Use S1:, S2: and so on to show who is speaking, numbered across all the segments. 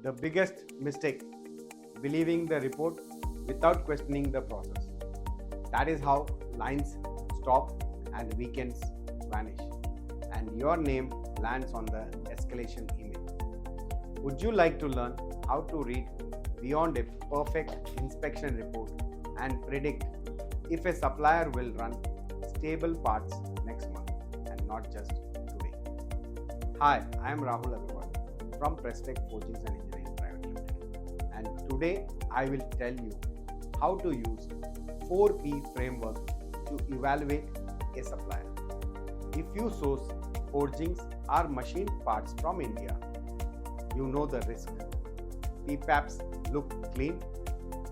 S1: The biggest mistake, believing the report without questioning the process. That is how lines stop and weekends vanish, and your name lands on the escalation email. Would you like to learn how to read beyond a perfect inspection report and predict if a supplier will run stable parts next month and not just today? Hi, I am Rahul Agarwal from Precitech Forgings and Engineering Private Limited, and today I will tell you how to use 4P framework to evaluate a supplier. If you source forgings or machined parts from India, you know the risk. PPAPs look clean,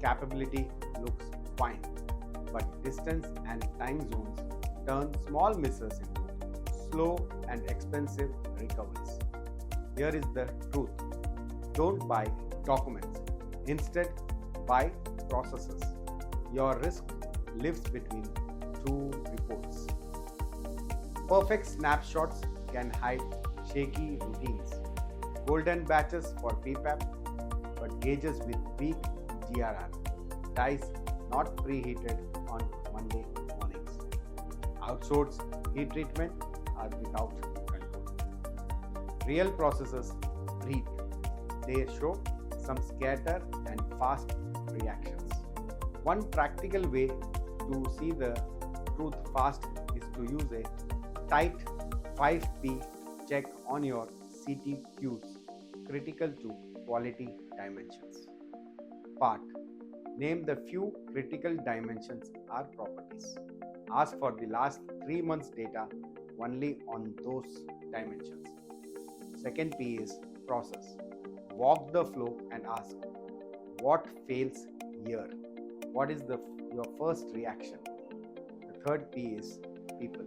S1: capability looks fine, but distance and time zones turn small misses into slow and expensive recoveries. Here is the truth. Don't buy documents. Instead, buy processes. Your risk lives between two reports. Perfect snapshots can hide shaky routines. Golden batches for PPAP, but gauges with weak GRR. Dies not preheated on Monday mornings. Outsourced heat treatment are without control. Real processes breathe. They show some scatter and fast reactions. One practical way to see the truth fast is to use a tight 5P check on your CTQs critical to quality dimensions. Part. Name the few critical dimensions or properties. Ask for the last 3 months data only on those dimensions. Second P is process. Walk the flow and ask, what fails here? What is your first reaction? The third P is people.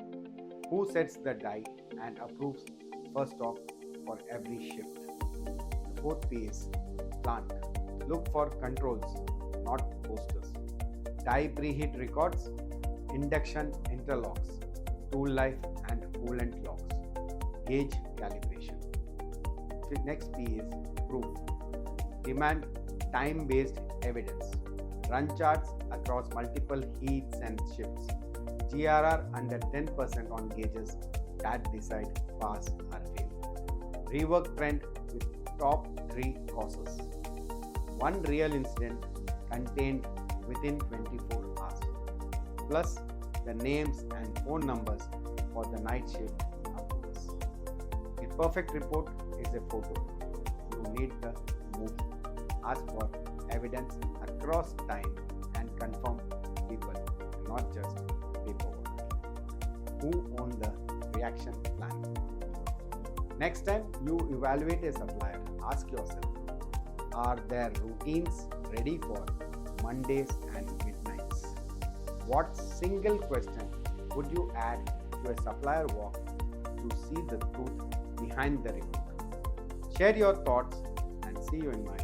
S1: Who sets the die and approves first off for every shift? The fourth P is plant. Look for controls, not posters. Die preheat records, induction interlocks, tool life and coolant logs, gauge calibration. The next P is proof. Demand time-based evidence. Run charts across multiple heats and shifts. GRR under 10% on gauges that decide pass or fail. Rework trend with top 3 causes. One real incident contained within 24 hours. Plus the names and phone numbers for the night shift approvers. A perfect report is a photo. You need the movie. Ask for evidence across time and confirm people, not just paperwork. Who own the reaction plan? Next time you evaluate a supplier, ask yourself, are their routines ready for Mondays and midnights? What single question would you add to a supplier walk to see the truth behind the report? Share your thoughts and see you in my